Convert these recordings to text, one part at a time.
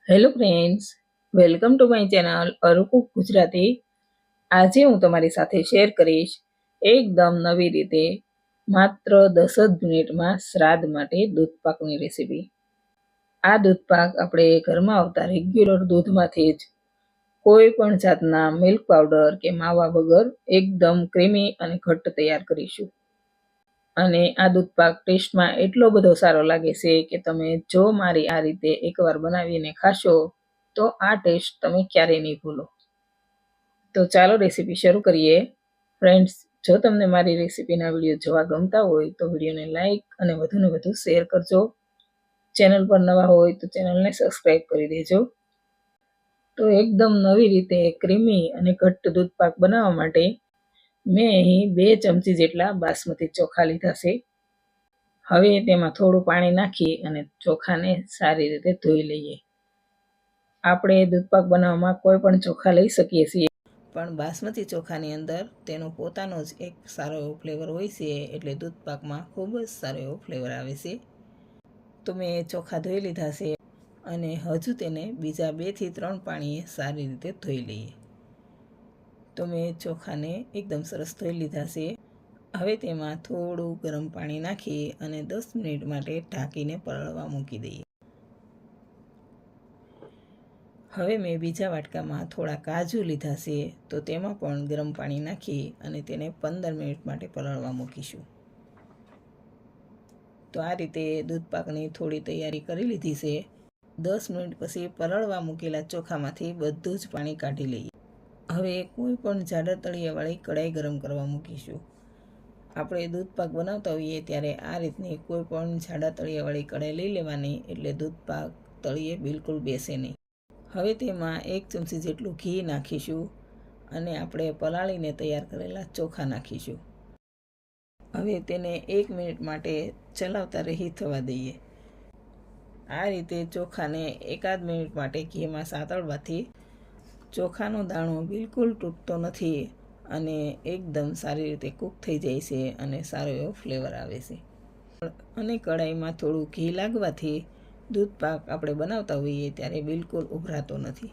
Hello friends, welcome to my channel અરુકુક ગુજરાતી. આજે હું તમારી સાથે શેર કરીશ એકદમ નવી રીતે માત્ર 10 જ મિનિટમાં શ્રાદ્ધ માટે દૂધપાકની રેસીપી. આ દૂધપાક આપણે ઘરમાં આવતા રેગ્યુલર દૂધમાંથી જ કોઈ પણ જાતના મિલ્ક પાવડર કે માવા વગર એકદમ ક્રીમી અને ઘટ્ટ તૈયાર કરીશું. અને આ દૂધપાક ટેસ્ટમાં એટલો બધો સારો લાગે છે કે તમે જો મારી આ રીતે એકવાર બનાવીને ખાશો તો આ ટેસ્ટ તમે ક્યારેય નહીં ભૂલો. તો ચાલો રેસીપી શરૂ કરીએ. ફ્રેન્ડ્સ, જો તમને મારી રેસીપીના વિડીયો જોવા ગમતા હોય તો વિડીયોને લાઈક અને વધુને વધુ શેર કરજો. ચેનલ પર નવા હોય તો ચેનલને સબસ્ક્રાઈબ કરી દેજો. તો એકદમ નવી રીતે ક્રીમી અને ઘટ્ટ દૂધપાક બનાવવા માટે મેં અહીં 2 ચમચી જેટલા બાસમતી ચોખા લીધા છે. હવે તેમાં થોડું પાણી નાખી અને ચોખાને સારી રીતે ધોઈ લઈએ. આપણે દૂધપાક બનાવવામાં કોઈ પણ ચોખા લઈ શકીએ છીએ, પણ બાસમતી ચોખાની અંદર તેનો પોતાનો જ એક સારો એવો ફ્લેવર હોય છે, એટલે દૂધપાકમાં ખૂબ જ સારો એવો ફ્લેવર આવે છે. તો મેં ચોખા ધોઈ લીધા છે અને હજુ તેને બીજા 2 થી 3 પાણીએ સારી રીતે ધોઈ લઈએ. તો મેં ચોખાને એકદમ સરસ ધોઈ લીધા છે. હવે તેમાં થોડું ગરમ પાણી નાખી અને 10 મિનિટ માટે ઢાંકીને પલળવા મૂકી દઈએ. હવે મેં બીજા વાટકામાં થોડા કાજુ લીધા છે, તો તેમાં પણ ગરમ પાણી નાખી અને તેને 15 મિનિટ માટે પલળવા મૂકીશું. તો આ રીતે દૂધપાકની થોડી તૈયારી કરી લીધી છે. 10 મિનિટ પછી પલળવા મૂકેલા ચોખામાંથી બધું જ પાણી કાઢી લઈએ. હવે કોઈ પણ જાડા તળિયાવાળી કઢાઈ ગરમ કરવા મૂકીશું. આપણે દૂધપાક બનાવતા હોઈએ ત્યારે આ રીતની કોઈ પણ જાડા તળિયાવાળી કઢાઈ લઈ લેવાની, એટલે દૂધપાક તળિયે બિલકુલ બેસે નહીં. હવે તેમાં 1 ચમચી જેટલું ઘી નાખીશું અને આપણે પલાળીને તૈયાર કરેલા ચોખા નાખીશું. હવે તેને 1 મિનિટ માટે ચલાવતા રહી થવા દઈએ. આ રીતે ચોખાને 1 મિનિટ માટે ઘીમાં સાતળવાથી ચોખાનો દાણો બિલકુલ તૂટતો નથી અને એકદમ સારી રીતે કૂક થઈ જાય છે અને સારો એવો ફ્લેવર આવે છે. અને કઢાઈમાં થોડું ઘી લાગવાથી દૂધપાક આપણે બનાવતા હોઈએ ત્યારે બિલકુલ ઉભરાતો નથી.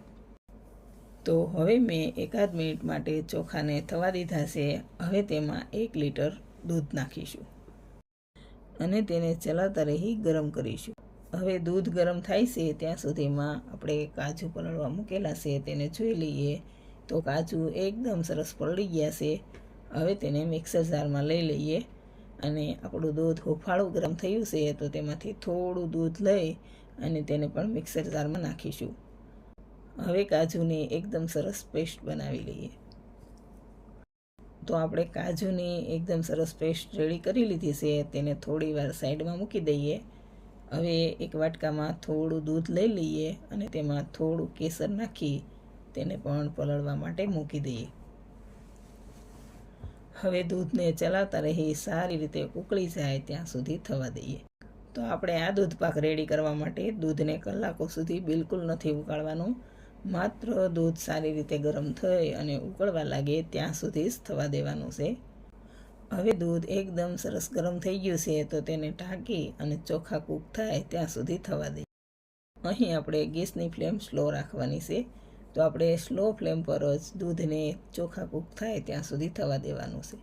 તો હવે મેં 1 મિનિટ માટે ચોખાને થવા દીધા છે. હવે તેમાં 1 લીટર દૂધ નાખીશું અને તેને ચલાવતા રહી ગરમ કરીશું. હવે દૂધ ગરમ થાય છે ત્યાં સુધીમાં આપણે કાજુ પલળવા મૂકેલા છે તેને જોઈ લઈએ. તો કાજુ એકદમ સરસ પલળી ગયા છે. હવે તેને મિક્સર જારમાં લઈ લઈએ અને આપણું દૂધ હુંફાળું ગરમ થયું છે, તો તેમાંથી થોડું દૂધ લઈ અને તેને પણ મિક્સર જારમાં નાખીશું. હવે કાજુની એકદમ સરસ પેસ્ટ બનાવી લઈએ. તો આપણે કાજુની એકદમ સરસ પેસ્ટ રેડી કરી લીધી છે. તેને થોડી વાર સાઈડમાં મૂકી દઈએ. હવે એક વાટકામાં થોડું દૂધ લઈ લઈએ અને તેમાં થોડું કેસર નાખી તેને પણ પલળવા માટે મૂકી દઈએ. હવે દૂધને ચલાવતા રહી સારી રીતે ઉકળી જાય ત્યાં સુધી થવા દઈએ. તો આપણે આ દૂધપાક રેડી કરવા માટે દૂધને કલાકો સુધી બિલકુલ નથી ઉકાળવાનું. માત્ર દૂધ સારી રીતે ગરમ થઈ અને ઉકળવા લાગે ત્યાં સુધી જ થવા દેવાનું છે. હવે દૂધ એકદમ સરસ ગરમ થઈ ગયું છે, તો તેને ઢાંકી અને ચોખા કૂક થાય ત્યાં સુધી થવા દઈએ. અહીં આપણે ગેસની ફ્લેમ સ્લો રાખવાની છે. તો આપણે સ્લો ફ્લેમ પર જ દૂધને ચોખા કૂક થાય ત્યાં સુધી થવા દેવાનું છે.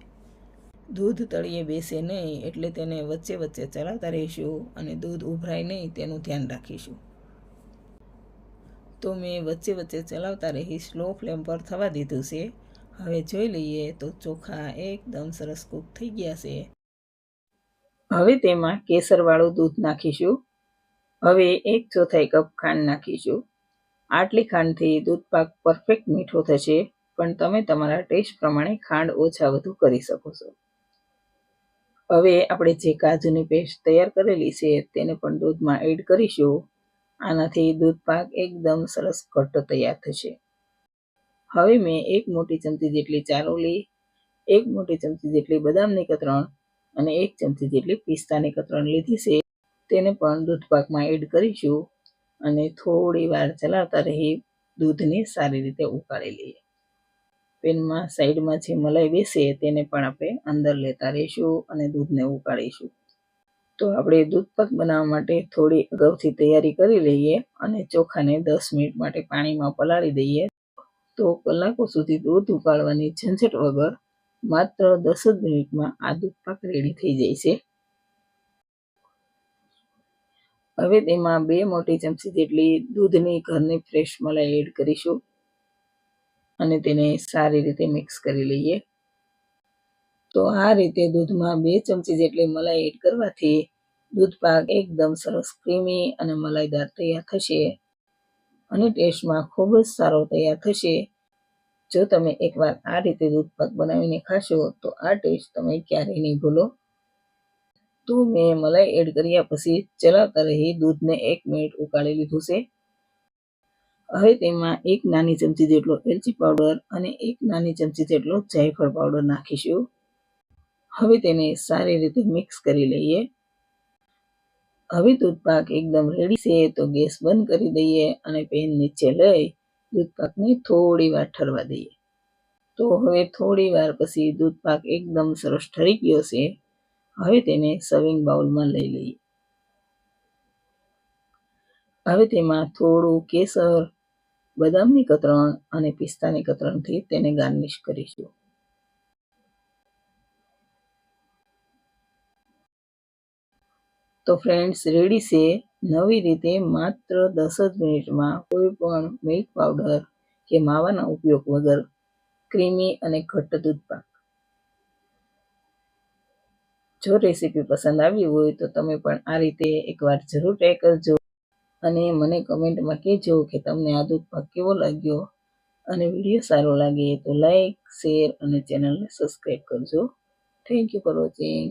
દૂધ તળિયે બેસે નહીં એટલે તેને વચ્ચે વચ્ચે ચલાવતા રહીશું અને દૂધ ઉભરાય નહીં તેનું ધ્યાન રાખીશું. તો મેં વચ્ચે વચ્ચે ચલાવતા રહી સ્લો ફ્લેમ પર થવા દીધું છે. હવે જોઈ લઈએ તો ચોખા એકદમ સરસ કૂક થઈ ગયા છે. હવે તેમાં કેસરવાળું દૂધ નાખીશું. હવે 1/4 કપ ખાંડ નાખીશું. આટલી ખાંડથી દૂધપાક પરફેક્ટ મીઠો થશે, પણ તમે તમારા ટેસ્ટ પ્રમાણે ખાંડ ઓછા વધુ કરી શકો છો. હવે આપણે જે કાજુની પેસ્ટ તૈયાર કરેલી છે તેને પણ દૂધમાં એડ કરીશું. આનાથી દૂધપાક એકદમ સરસ ઘટ્ટ તૈયાર થશે. હવે મેં 1 મોટી ચમચી જેટલી ચારોલી, 1 મોટી ચમચી જેટલી બદામની કતરણ અને 1 ચમચી જેટલી પિસ્તાની કતરણ લીધી છે. તેને પણ દૂધપાકમાં એડ કરીશું અને થોડી વાર ચલાવતા રહી દૂધને સારી રીતે ઉકાળી લઈએ. પેનમાં સાઈડમાં જે મલાઈ બેસે તેને પણ આપણે અંદર લેતા રહીશું અને દૂધને ઉકાળીશું. તો આપણે દૂધ પાક બનાવવા માટે થોડી અગાઉથી તૈયારી કરી લઈએ અને ચોખાને 10 મિનિટ માટે પાણીમાં પલાળી દઈએ. તો કલાકો સુધી દૂધ ઉકાળવાની ઝંઝટ વગર માત્ર 10 જ મિનિટમાં આ દૂધ પાક રેડી થઈ જાય છે. હવે તેમાં 2 મોટી ચમચી જેટલી દૂધની ઘરની ફ્રેશ મલાઈ એડ કરીશું અને તેને સારી રીતે મિક્સ કરી લઈએ. તો આ રીતે દૂધમાં 2 ચમચી જેટલી મલાઈ એડ કરવાથી દૂધ પાક એકદમ સરસ ક્રીમી અને મલાઈદાર તૈયાર થશે અને ટેસ્ટમાં ખૂબ જ સારો તૈયાર થશે. જો તમે એકવાર આ રીતે દૂધ પાક બનાવીને ખાશો તો આ ટેસ્ટ તમે ક્યારેય નહીં ભૂલો. તો મેં મલાઈ એડ કર્યા પછી ચલાવતા રહી દૂધને 1 મિનિટ ઉકાળી લીધું છે. હવે તેમાં 1 નાની ચમચી જેટલો એલચી પાવડર અને 1 નાની ચમચી જેટલો જાયફળ પાવડર નાખીશું. હવે તેને સારી રીતે મિક્સ કરી લઈએ. હવે દૂધ પાક એકદમ રેડી છે તો ગેસ બંધ કરી દઈએ અને પેન નીચે લઈ દૂધ પાકને થોડી વાર ઠરવા દઈએ. તો હવે થોડી વાર પછી દૂધ પાક એકદમ સરસ ઠરી ગયો છે. હવે તેને સર્વિંગ બાઉલમાં લઈ લઈએ. હવે તેમાં થોડું કેસર, બદામની કતરણ અને પિસ્તાની કતરણથી તેને ગાર્નિશ કરીશું. તો ફ્રેન્ડ્સ રેડી છે નવી રીતે માત્ર 10 જ મિનિટમાં કોઈ પણ મિલ્ક પાવડર કે માવાના ઉપયોગ વગર ક્રીમી અને ઘટ્ટ દૂધ પાક. જો રેસીપી પસંદ આવી હોય તો તમે પણ આ રીતે એકવાર જરૂર ટ્રાય કરજો અને મને કમેન્ટમાં કહેજો કે તમને આ દૂધ પાક કેવો લાગ્યો. અને વિડીયો સારો લાગે તો લાઈક, શેર અને ચેનલને સબસ્ક્રાઈબ કરજો. Thank you for watching.